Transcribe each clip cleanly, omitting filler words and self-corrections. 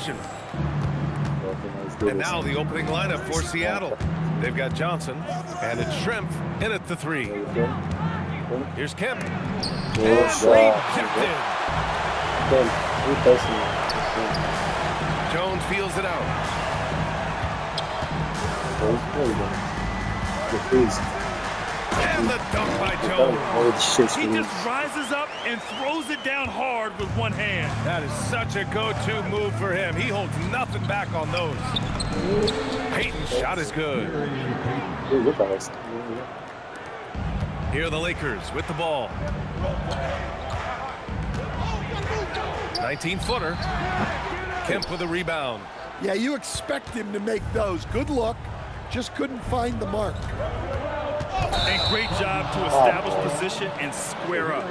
possession. And now the opening lineup for Seattle. They've got Johnson, and it's Schrempf in at the 3. Here's Kemp. And rejected. Jones feels it out. And the dunk by Jones. He just rises up and throws it down hard with one hand. That is such a go-to move for him. He holds nothing back on those. Payton's shot is good. Here are the Lakers with the ball. 19-footer. Kemp with a rebound. Yeah, you expect him to make those. Good look. Just couldn't find the mark. And great job to establish position and square up.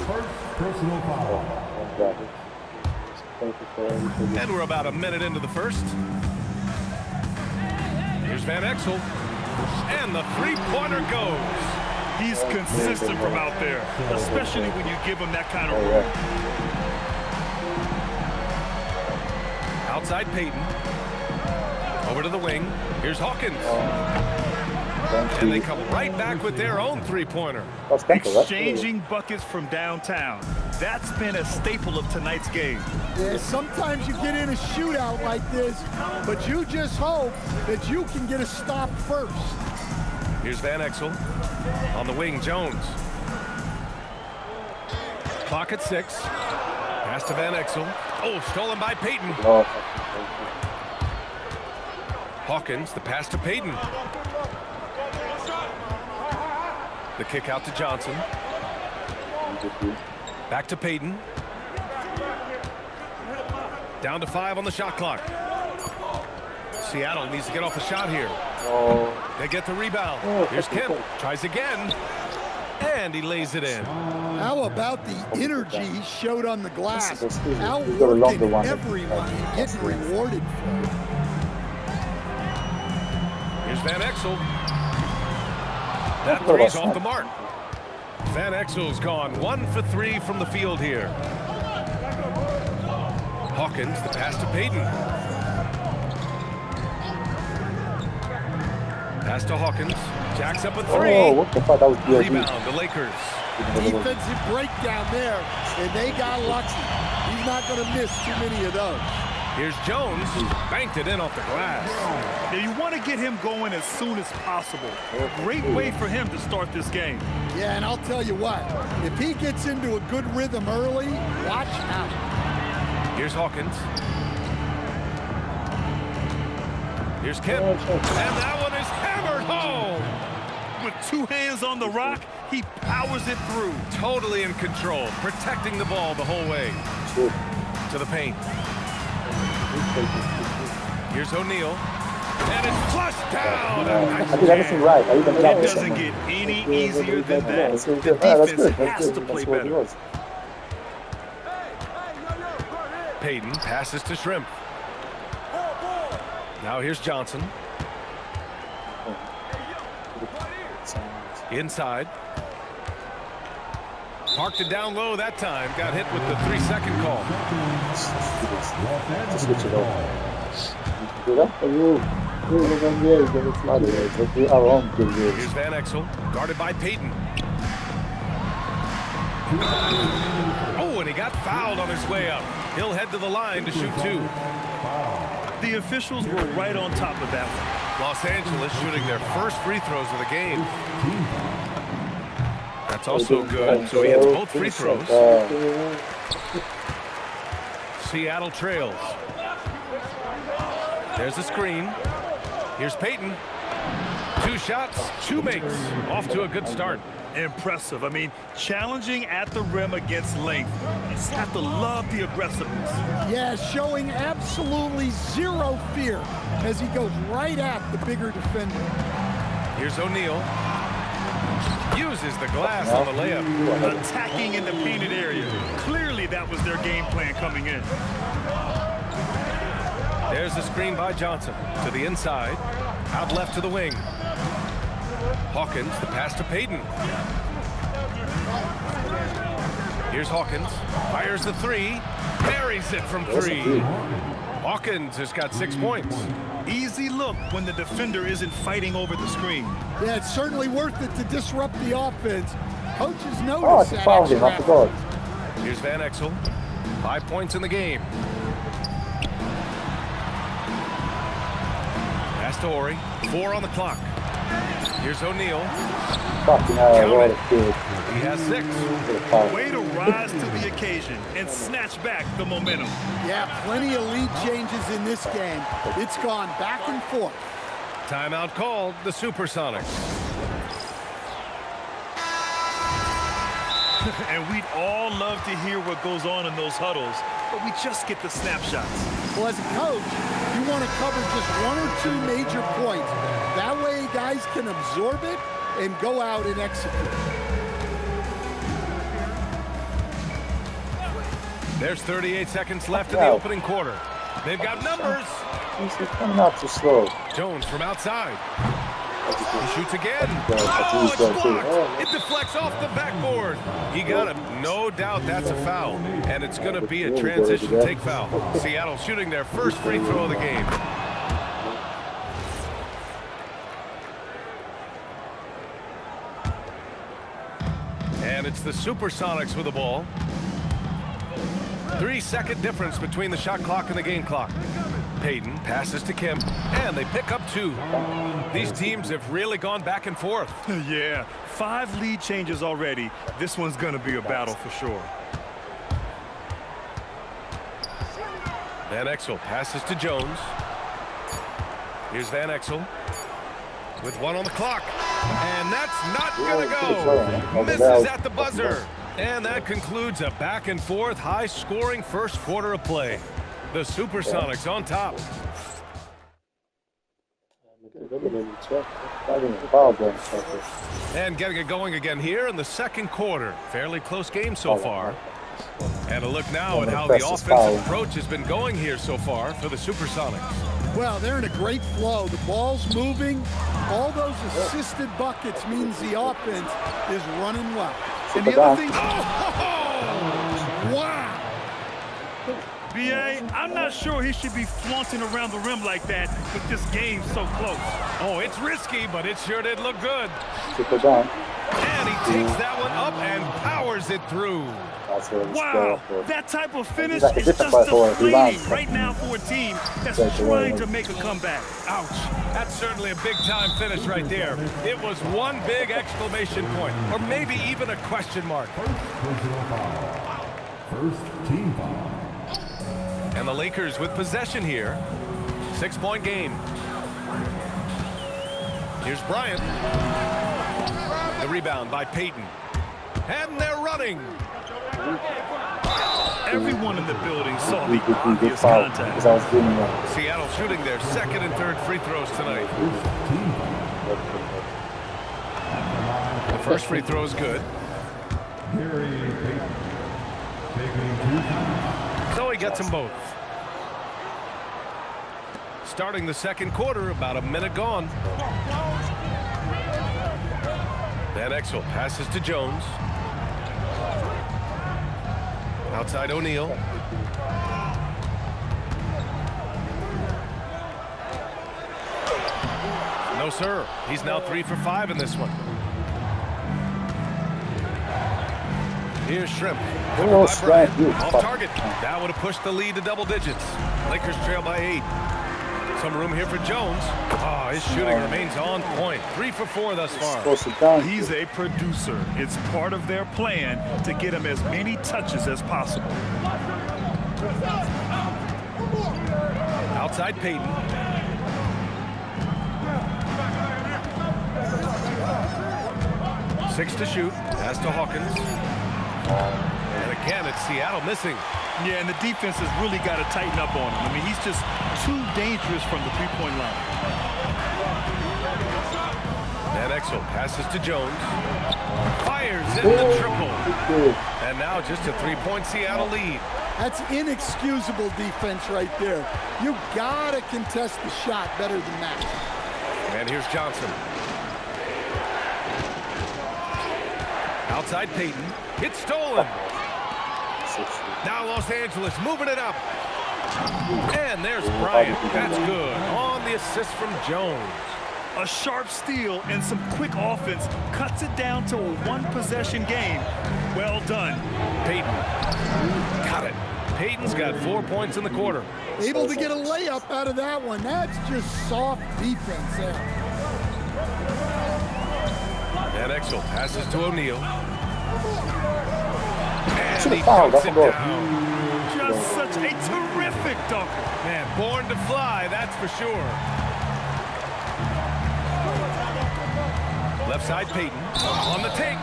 First personal foul. And we're about a minute into the first. Here's Van Exel. And the three-pointer goes. He's consistent from out there, especially when you give him that kind of room. Outside Payton. Over to the wing. Here's Hawkins. And they come right back with their own three-pointer. Exchanging buckets from downtown. That's been a staple of tonight's game. Yeah, sometimes you get in a shootout like this, but you just hope that you can get a stop first. Here's Van Exel. On the wing, Jones. Clock at 6. Pass to Van Exel. Oh, stolen by Payton. Hawkins, the pass to Payton. The kick out to Johnson. Back to Payton. Down to 5 on the shot clock. Seattle needs to get off a shot here. They get the rebound. Here's Kemp. Tries again. And he lays it in. How about the energy he showed on the glass? Outworking everyone and getting rewarded for it. Here's Van Exel. That three's off the mark. Van Exel's gone 1 for 3 from the field here. Hawkins, the pass to Payton. Pass to Hawkins. Jacks up a 3. Rebound, the Lakers. Defensive breakdown there, and they got lucky. He's not going to miss too many of those. Here's Jones. Banked it in off the glass. Now you want to get him going as soon as possible. Great way for him to start this game. Yeah, and I'll tell you what, if he gets into a good rhythm early, watch out. Here's Hawkins. Here's Kemp. And that one is hammered home. With 2 hands on the rock, he powers it through. Totally in control, protecting the ball the whole way. To the paint. Here's O'Neal. And it's flushed down. It doesn't get any easier than that. The defense has to play better. Payton passes to Schrempf. Now here's Johnson. Inside. Parked it down low that time. Got hit with the 3-second call. Here's Van Exel. Guarded by Payton. Oh, and he got fouled on his way up. He'll head to the line to shoot 2. The officials were right on top of that one. Los Angeles shooting their first free throws of the game. That's also good, so he hits both free throws. Seattle trails. There's the screen. Here's Payton. 2 shots, 2 makes. Off to a good start. Impressive. I mean, challenging at the rim against length. You just have to love the aggressiveness. Yeah, showing absolutely zero fear as he goes right at the bigger defender. Here's O'Neal. Uses the glass on the layup. Attacking in the painted area. Clearly that was their game plan coming in. There's the screen by Johnson. To the inside. Out left to the wing. Hawkins, the pass to Payton. Here's Hawkins. Fires the three. Buries it from three. Hawkins has got 6 points. Easy look when the defender isn't fighting over the screen. Yeah, it's certainly worth it to disrupt the offense. Coaches Oh, notice I that found him. extra I effort. forgot. Here's Van Exel. 5 points in the game. Pass to Horry. 4 on the clock. Here's O'Neal. Fucking hell, what a kid. He has 6. Way to rise to the occasion and snatch back the momentum. Yeah, plenty of lead changes in this game. It's gone back and forth. Timeout called. The Supersonics. And we'd all love to hear what goes on in those huddles, but we just get the snapshots. Well, as a coach, you want to cover just 1 or 2 major points. That way guys can absorb it and go out and execute. There's 38 seconds left in the opening quarter. They've got numbers. He's coming out too slow. Jones from outside. He shoots again. Oh, Oh, it's blocked. It deflects off the backboard. He got it. No doubt that's a foul. And it's going to be a transition take foul. Seattle shooting their first free throw of the game. And it's the Supersonics with the ball. 3-second difference between the shot clock and the game clock. Payton passes to Kemp, and they pick up 2. These teams have really gone back and forth. Yeah, 5 lead changes already. This one's gonna be a battle for sure. Van Exel passes to Jones. Here's Van Exel with 1 on the clock. And that's not gonna go. Misses at the buzzer. And that concludes a back and forth, high-scoring first quarter of play. The Supersonics on top. And getting it going again here in the second quarter. Fairly close game so far. And a look now at how the offensive approach has been going here so far for the Supersonics. Well, they're in a great flow. The ball's moving. All those assisted buckets means the offense is running well. And the other thing... Wow! B.A., I'm not sure he should be flaunting around the rim like that with this game so close. Oh, it's risky, but it sure did look good. Super down. And he takes that one up and powers it through. Wow, that type of finish is just deflating right now for a team that's trying to make a comeback. Ouch. That's certainly a big-time finish right there. It was one big exclamation point, or maybe even a question mark. First team foul. And the Lakers with possession here. 6-point game. Here's Bryant. The rebound by Payton. And they're running. Everyone in the building saw the obvious contact. Seattle shooting their second and third free throws tonight. The first free throw is good. So he gets them both. Starting the second quarter, about a minute gone. Van Exel passes to Jones. Outside O'Neal. No, sir. He's now 3 for 5 in this one. Here's Shrimp. Off target. That would have pushed the lead to double digits. Lakers trail by 8. Some room here for Jones. Oh, his shooting remains on point. 3 for 4 thus far. He's a producer. It's part of their plan to get him as many touches as possible. Outside Payton. Six to shoot. Pass to Hawkins. And again, it's Seattle missing. Yeah, and the defense has really got to tighten up on him. I mean, he's just too dangerous from the three-point line. Van Exel passes to Jones. Fires in the triple. And now just a 3-point Seattle lead. That's inexcusable defense right there. You gotta contest the shot better than that. And here's Johnson. Outside Payton. It's stolen. Now Los Angeles moving it up. And there's Bryant. That's good. On the assist from Jones. A sharp steal and some quick offense cuts it down to a one-possession game. Well done. Payton. Got it. Payton's got 4 points in the quarter. Able to get a layup out of that one. That's just soft defense there. Van Exel passes to O'Neal. And Should've he fouled, dunks that's it a goal. down. Just such a terrific dunker. Man, born to fly, that's for sure. Left side Payton on the take.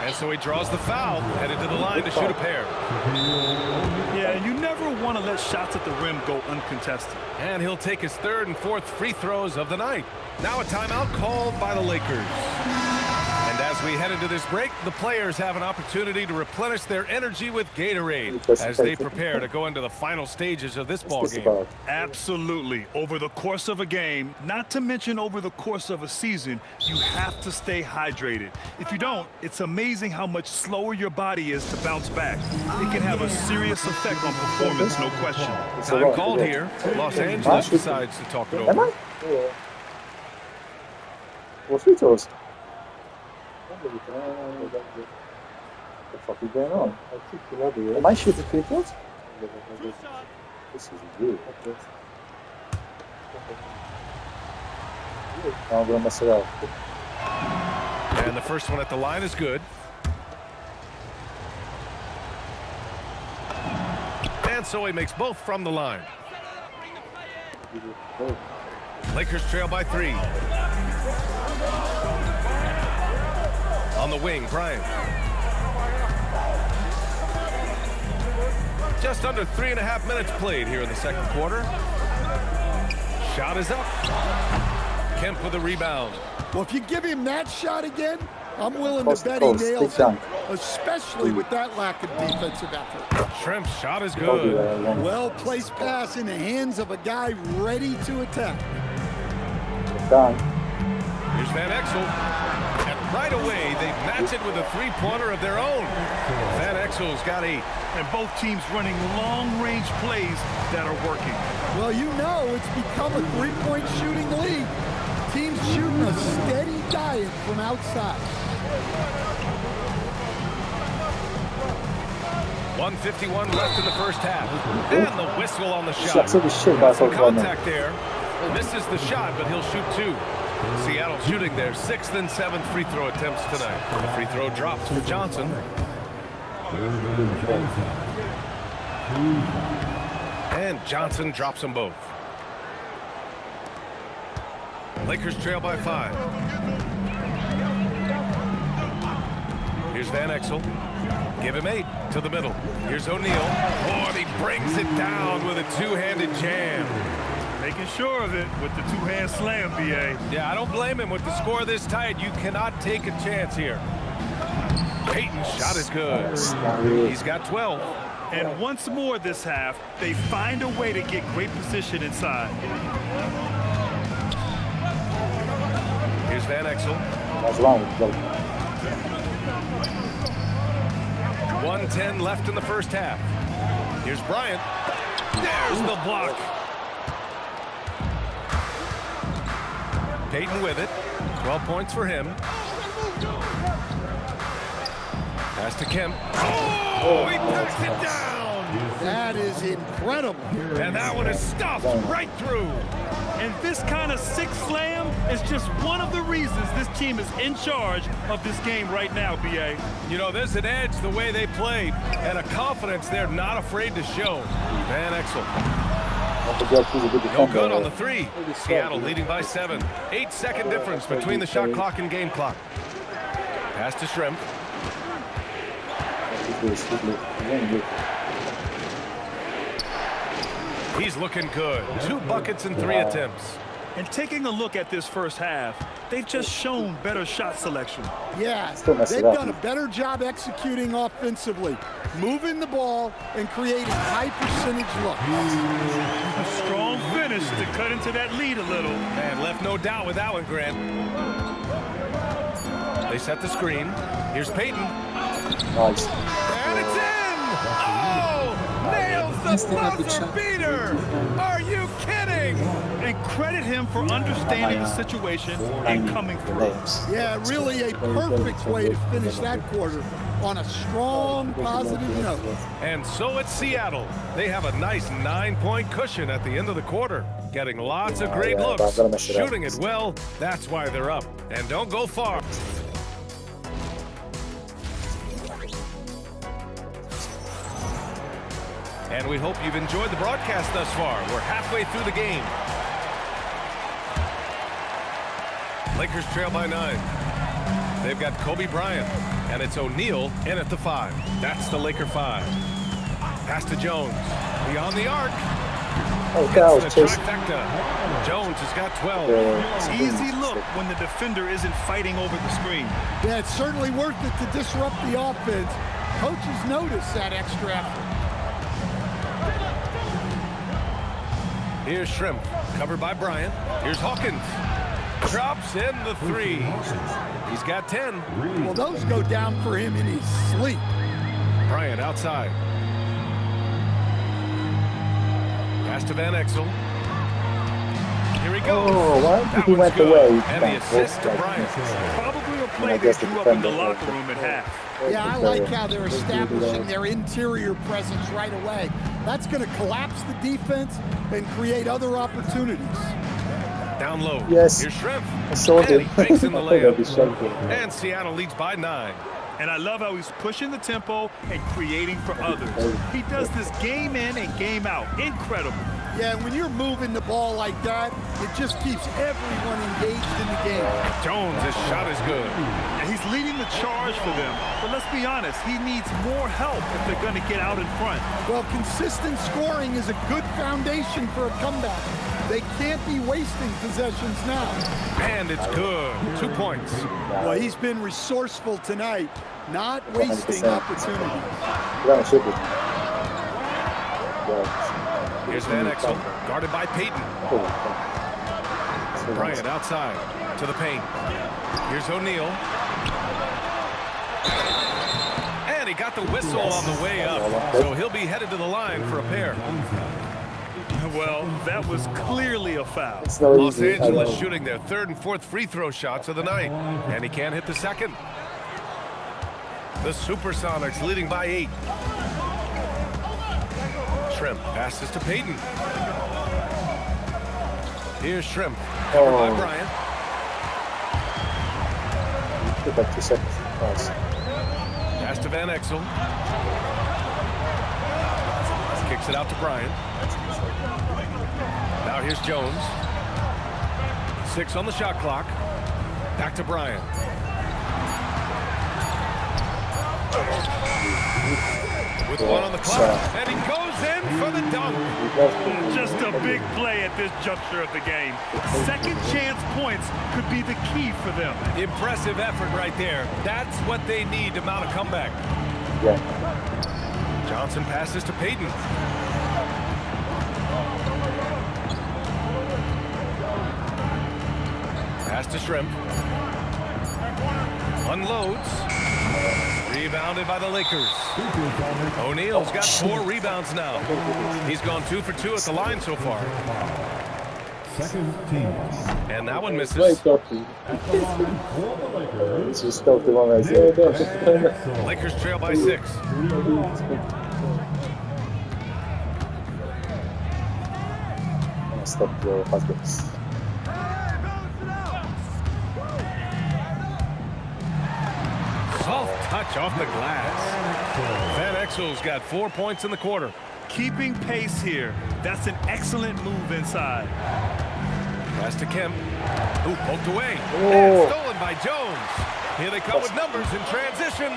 And so he draws the foul, headed to the line to shoot a pair. Yeah, you never want to let shots at the rim go uncontested. And he'll take his third and fourth free throws of the night. Now a timeout called by the Lakers. And as we head into this break, the players have an opportunity to replenish their energy with Gatorade as they prepare to go into the final stages of this ball game. Absolutely. Over the course of a game, not to mention over the course of a season, you have to stay hydrated. If you don't, it's amazing how much slower your body is to bounce back. It can have a serious effect on performance, no question. Time called here. Los Angeles decides to talk it Am over. I? What free throws? What the fuck is going on? Am I shooting free throws? This is weird. Now I'm gonna mess it up. And the first one at the line is good. And so he makes both from the line. Lakers trail by 3. On the wing, Bryant. Just under 3.5 minutes played here in the second quarter. Shot is up. Kemp with a rebound. Well, if you give him that shot again, I'm willing to bet he nails it, especially with that lack of defensive effort. Shrimp's shot is good. Well-placed pass in the hands of a guy ready to attack. Done. Here's Van Exel. And right away, they match it with a three-pointer of their own. Van Exel's got 8. And both teams running long-range plays that are working. Well, you know it's become a three-point shooting league. Teams shooting a steady diet from outside. 1:51 left in the first half. And the whistle on the shot. Shot took his shit Got back some over on contact there. Misses the shot, but he'll shoot 2. Seattle shooting their 6th and 7th free throw attempts tonight. The free throw drops for Johnson. And Johnson drops them both. Lakers trail by 5. Here's Van Exel. Give him 8 to the middle. Here's O'Neal. Oh, and he brings it down with a two-handed jam. Making sure of it with the two-hand slam, B.A. Yeah, I don't blame him with the score this tight. You cannot take a chance here. Payton's shot is good. He's got 12. And once more this half, they find a way to get great position inside. Here's Van Exel. That's long. 1:10 left in the first half. Here's Bryant. There's the block. Payton with it. 12 points for him. Pass to Kemp. Oh, he knocks it down. That is incredible. And that one is stuffed right through. And this kind of sick slam is just one of the reasons this team is in charge of this game right now, B.A. You know, there's an edge the way they play and a confidence they're not afraid to show. Van Exel. No good on the 3. Seattle leading by 7. 8-second difference between the shot clock and game clock. Pass to Shrimp. He's looking good. 2 buckets and 3 attempts. And taking a look at this first half, they've just shown better shot selection. Yeah, they've done a better job executing offensively, moving the ball and creating high percentage looks. A strong finish to cut into that lead a little. Man, left no doubt with that one, Grant. They set the screen. Here's Payton. Nice. And it's in! Oh, nails the buzzer beater. Are you kidding? And credit him for understanding the situation and coming through. Yeah, really a perfect way to finish that quarter on a strong, positive note. And so it's Seattle. They have a nice 9-point cushion at the end of the quarter. Getting lots of great looks, shooting it well. That's why they're up. And don't go far. And we hope you've enjoyed the broadcast thus far. We're halfway through the game. Lakers trail by 9. They've got Kobe Bryant, and it's O'Neal in at the 5. That's the Laker 5. Pass to Jones. Beyond the arc. Gets the trifecta. Jones has got 12. Easy look when the defender isn't fighting over the screen. Yeah, it's certainly worth it to disrupt the offense. Coaches notice that extra effort. Here's Shrimp, covered by Bryant. Here's Hawkins. Drops in the 3. He's got 10. Well, those go down for him in his sleep. Bryant outside. Pass to Van Exel. Here he goes. Oh, why That he one's went good. away? And the assist to Bryant. Probably a play they drew up in the locker room at half. Yeah, I like how they're establishing their interior presence right away. That's going to collapse the defense and create other opportunities. Down low. Yes. Here's Shrimp. I saw And him. he makes in the That'd be layup. something. And Seattle leads by 9. And I love how he's pushing the tempo and creating for others. He does this game in and game out. Incredible. Yeah, when you're moving the ball like that, it just keeps everyone engaged in the game. Jones, his shot is good. And he's leading the charge for them. But let's be honest, he needs more help if they're going to get out in front. Well, consistent scoring is a good foundation for a comeback. They can't be wasting possessions now. And it's good. 2 points. Well, he's been resourceful tonight, not wasting 100%. opportunities. Yeah, shoot it. Yeah. Here's Van Exel, guarded by Peyton. Bryant outside to the paint. Here's O'Neal. And he got the whistle on the way up. So he'll be headed to the line for a pair. Well, that was clearly a foul. It's not Los easy. Angeles shooting their 3rd and 4th free throw shots of the night. And he can't hit the 2nd. The Supersonics leading by 8. Shrimp passes to Peyton. Here's Shrimp, covered by Bryant. Get back 2 seconds. Nice. Pass to Van Exel. Kicks it out to Bryant. Now here's Jones. 6 on the shot clock. Back to Bryant. With 1 on the clock. And he goes in for the dunk. Just a big play at this juncture of the game. Second chance points could be the key for them. Impressive effort right there. That's what they need to mount a comeback. Yeah. Johnson passes to Peyton. Pass to Shrimp. Unloads. Rebounded by the Lakers. O'Neal's got 4 rebounds now. He's gone 2 for 2 at the line so far. Second team. And that one Very misses. toughy. At the line for the Lakers. It's just tough to one. Yeah, Lakers trail by 6. stop your husbands. Soft touch off the glass. Van Exel's got 4 points in the quarter. Keeping pace here. That's an excellent move inside. Pass to Kemp, who poked away. Oh. And stolen by Jones. Here they come with numbers in transition.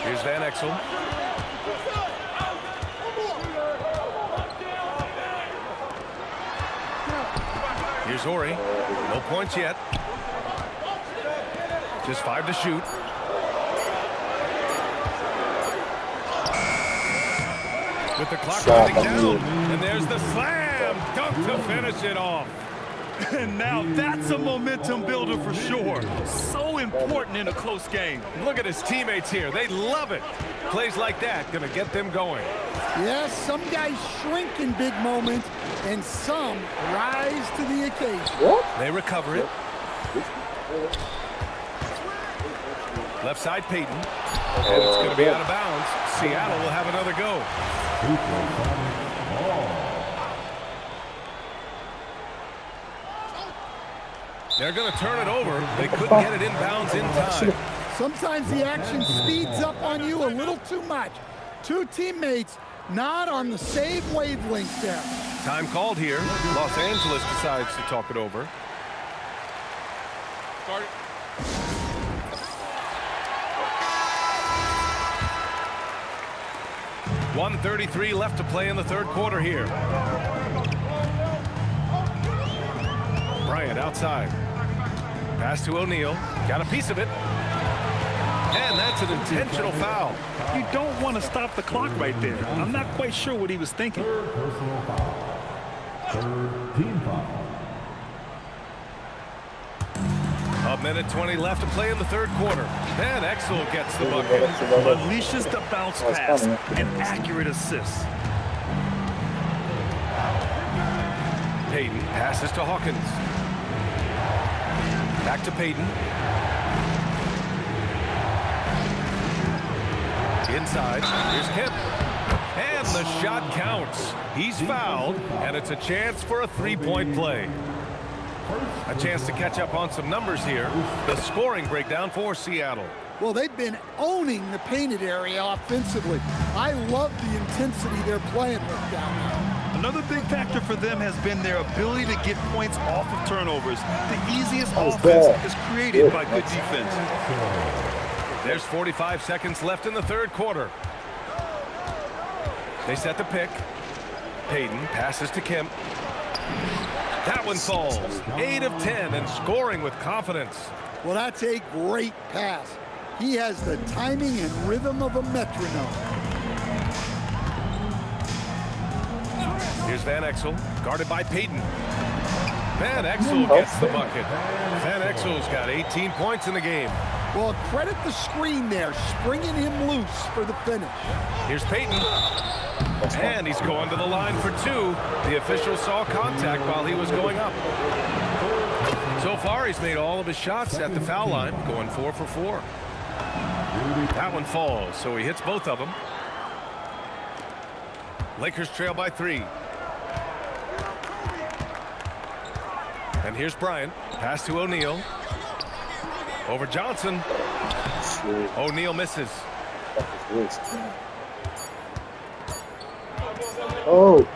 Here's Van Exel. Here's Ori. No points yet. Just 5 to shoot. With the clock running down. And there's the slam dunk to finish it off. And now that's a momentum builder for sure. So important in a close game. Look at his teammates here. They love it. Plays like that going to get them going. Yes, some guys shrink in big moments, and some rise to the occasion. They recover it. Left side, Peyton. And it's going to be out of bounds. Seattle will have another go. They're going to turn it over. They couldn't get it inbounds in time. Sometimes the action speeds up on you a little too much. Two teammates not on the same wavelength there. Time called here. Los Angeles decides to talk it over. 1:33 left to play in the third quarter here. Bryant outside. Pass to O'Neal. Got a piece of it. And that's an intentional foul. You don't want to stop the clock right there. I'm not quite sure what he was thinking. Personal foul. Third team foul. A minute 20 left to play in the third quarter. Van Exel gets the bucket. Unleashes the bounce pass. An accurate assist. Payton passes to Hawkins. Back to Payton. Inside, here's Kemp. And the shot counts. He's fouled, and it's a chance for a three-point play. A chance to catch up on some numbers here. The scoring breakdown for Seattle. Well, they've been owning the painted area offensively. I love the intensity they're playing with down there. Another big factor for them has been their ability to get points off of turnovers. The easiest offense is created by good defense. There's 45 seconds left in the third quarter. They set the pick. Payton passes to Kemp. That one falls. 8 of 10 and scoring with confidence. Well, that's a great pass. He has the timing and rhythm of a metronome. Here's Van Exel, guarded by Payton. Van Exel gets the bucket. Van Exel's got 18 points in the game. Well, credit the screen there, springing him loose for the finish. Here's Payton. And he's going to the line for two. The official saw contact while he was going up. So far, he's made all of his shots at the foul line, going 4 for 4. That one falls, so he hits both of them. Lakers trail by 3. And here's Bryant. Pass to O'Neal. Over Johnson. O'Neal misses. Oh.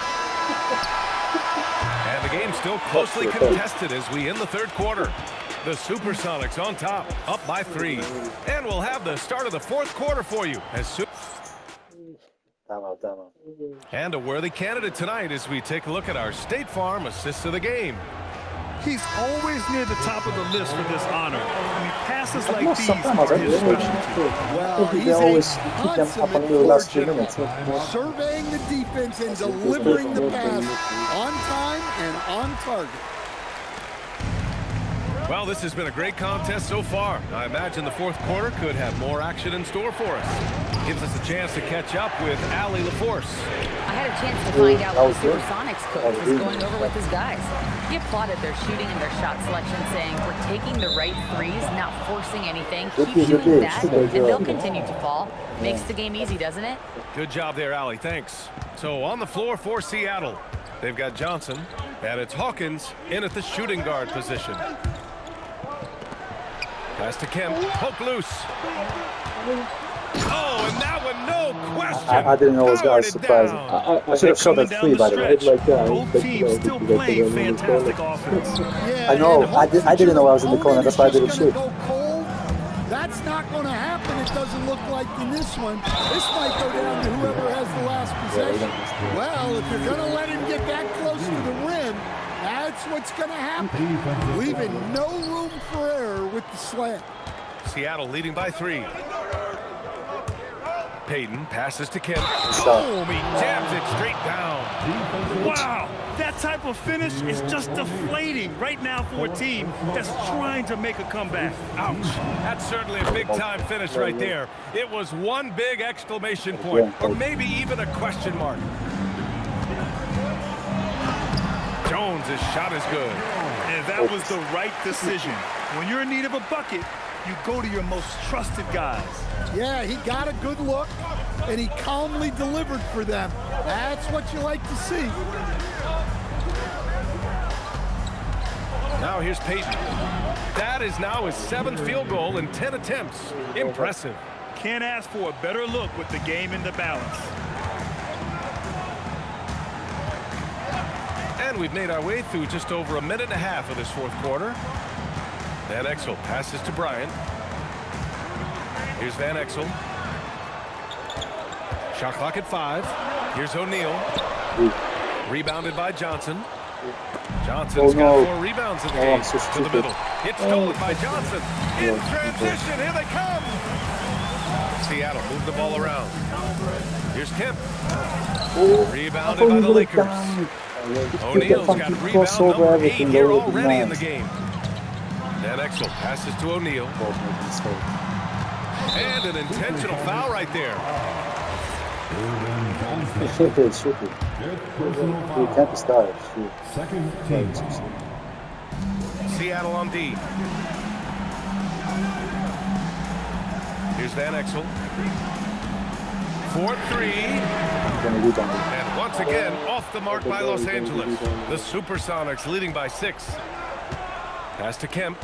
And the game's still closely contested as we end the third quarter. The Supersonics on top, up by 3. And we'll have the start of the fourth quarter for you. And a worthy candidate tonight as we take a look at our State Farm assists of the game. He's always near the top of the list for this honor. I mean, passes like these are his specialty. Well, he's a consummate fortune, surveying the defense and delivering the pass on time and on target. Well, this has been a great contest so far. I imagine the fourth quarter could have more action in store for us. Gives us a chance to catch up with Allie LaForce. I had a chance to find out what the Supersonics coach was going over with his guys. He applauded their shooting and their shot selection, saying, "We're taking the right threes, not forcing anything. Keep shooting that, and they'll continue to fall." Makes the game easy, doesn't it? Good job there, Allie. Thanks. So on the floor for Seattle, they've got Johnson, and it's Hawkins in at the shooting guard position. Pass to Kemp. Poke loose. Oh, and that one, no question. I didn't know it was going to surprise me. I should have shot that 3, by the way. Both teams still playing fantastic offense. Yeah, I know. I didn't know I was in the corner. That's why I didn't shoot. That's not going to happen. It doesn't look like in this one. This might go down to whoever has the last possession. Well, if you're going to let him get that close to the rim, that's what's going to happen. Leaving no room for error with the slam. Seattle leading by 3. Payton passes to Kemp. Boom! He jams it straight down. Wow, that type of finish is just deflating right now for a team that's trying to make a comeback. Ouch. That's certainly a big-time finish right there. It was one big exclamation point, or maybe even a question mark. Jones' shot is good. And that was the right decision. When you're in need of a bucket, you go to your most trusted guys. Yeah, he got a good look, and he calmly delivered for them. That's what you like to see. Now here's Payton. That is now his 7th field goal in 10 attempts. Impressive. Can't ask for a better look with the game in the balance. And we've made our way through just over a minute and a half of this 4th quarter. Van Exel passes to Bryant. Here's Van Exel. Shot clock at 5. Here's O'Neal. Rebounded by Johnson. Johnson's got 4 rebounds in the game. To the middle. It's stolen by Johnson. In transition. Here they come. Seattle move the ball around. Here's Kemp. Rebounded by the Lakers. O'Neal's got rebound number 8 here already in the game. Van Exel passes to O'Neal. And an intentional foul right there. Second team. Seattle on D. Here's Van Exel. 4-3. And once again, off the mark by Los Angeles. The Supersonics leading by 6. Pass to Kemp.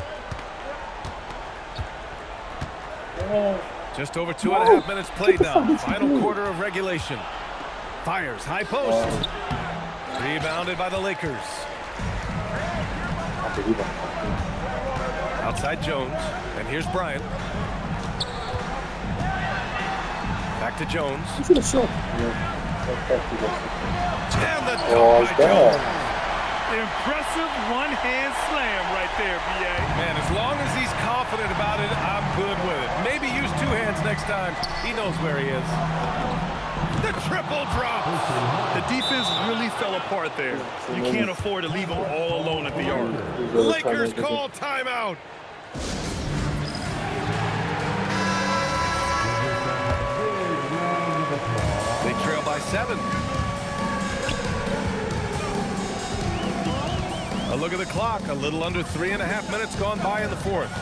Just over 2.5 minutes played now. Final quarter of regulation. Fires high post. Rebounded by the Lakers. Outside Jones. And here's Bryant. Back to Jones. And the dunk by Jones. Impressive one-hand slam right there, B.A. Man, as long as he's confident about it, I'm good with it. Maybe use 2 hands next time. He knows where he is. The triple drop. The defense really fell apart there. You can't afford to leave them all alone at the arc. Lakers call timeout. They trail by 7. A look at the clock. A little under 3.5 minutes gone by in the 4th.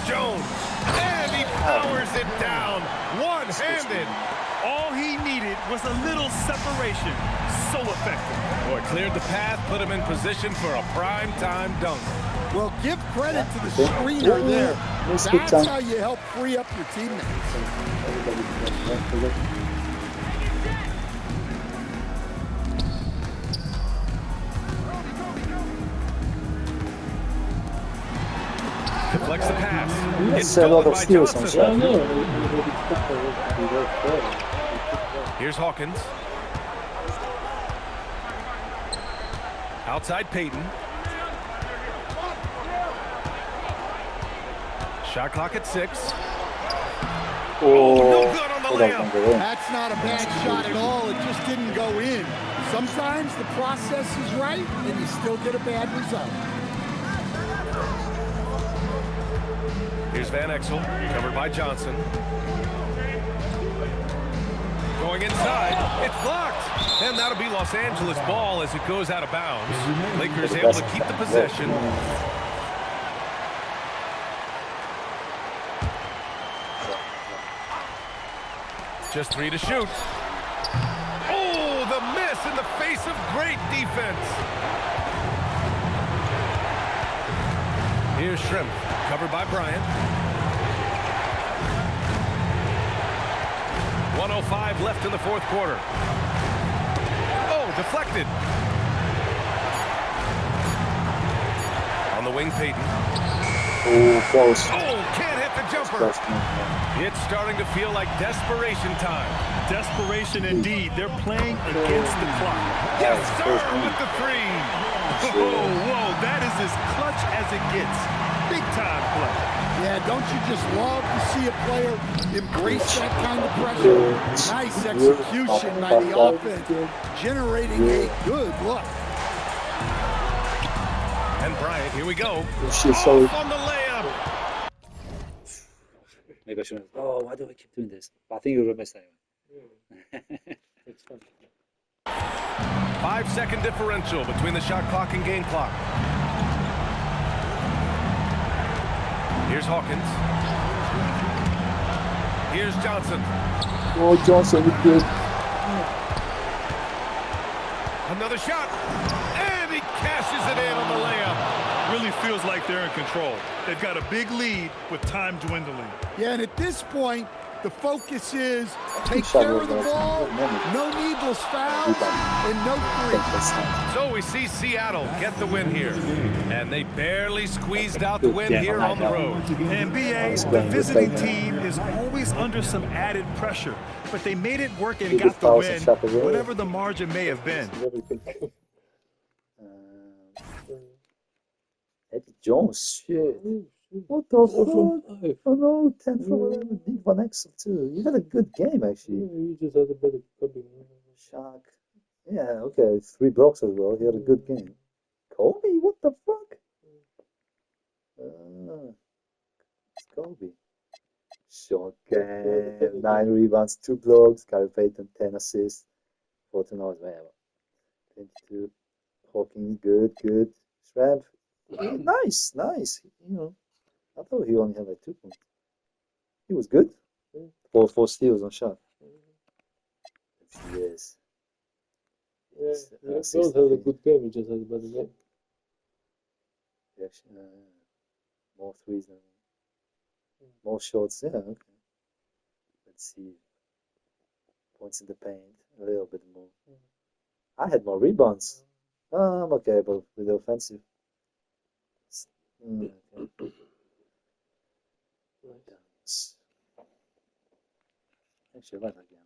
Jones. And he powers it down. One-handed. All he needed was a little separation. So effective. Boy, cleared the path, put him in position for a prime-time dunk. Well, give credit to the screener there. That's how you help free up your teammates. Deflects the pass. It's stolen by Johnson. Here's Hawkins. Outside Payton. Shot clock at 6. Oh, no good on the layup. That's not a bad shot at all. It just didn't go in. Sometimes the process is right, and you still get a bad result. Here's Van Exel, covered by Johnson. Going inside, it's blocked. And that'll be Los Angeles ball as it goes out of bounds. Lakers able to keep the possession. Just 3 to shoot. Oh, the miss in the face of great defense. Here's Shrimp, covered by Bryant. 1:05 left in the 4th quarter. Oh, deflected. On the wing, Payton. Oh, close. Oh, can't hit the jumper. It's starting to feel like desperation time. Desperation indeed. They're playing against the clock. Yes, sir, with the 3. Whoa, that is as clutch as it gets. Big-time play. Yeah, don't you just love to see a player embrace that kind of pressure? Nice execution by the offense, generating a good look. And Bryant, here we go. She's so Off on the layup. maybe I shouldn't. Oh, why do I keep doing this? But I think you'll miss anyway. 5-second differential between the shot clock and game clock. Here's Hawkins. Here's Johnson. Oh, Johnson, you good. Another shot. And he cashes it in on the layup. Really feels like they're in control. They've got a big lead with time dwindling. Yeah, and at this point, the focus is take care of the ball, no needless fouls, and no threes. So we see Seattle get the win here. And they barely squeezed out the win here on the road. And BA, the visiting team is always under some added pressure, but they made it work and got the win, whatever the margin may have been. Eddie Jones, shit. What the fuck? Oh no, 10 from 11, Big Van Exel too. You had a good game actually. You just had a better copy. Shark. Yeah, okay, 3 blocks as well. He had a good game. Kobe, what the fuck? It's Kobe. Short game, 9 rebounds, 2 blocks. Gary Payton, 10 assists. 14 hours, man. 22. Hawkins, good. Shrimp, nice. You know, I thought he only had like 2 points. He was good. 4 steals on shot. Yes. Yeah, Rose had a good game. He just had a better game. Yes, more threes than more shots. Yeah, okay. Let's see. Points in the paint, a little bit more. I had more rebounds. I'm okay, but with the offensive. Okay. Actually, I like that game.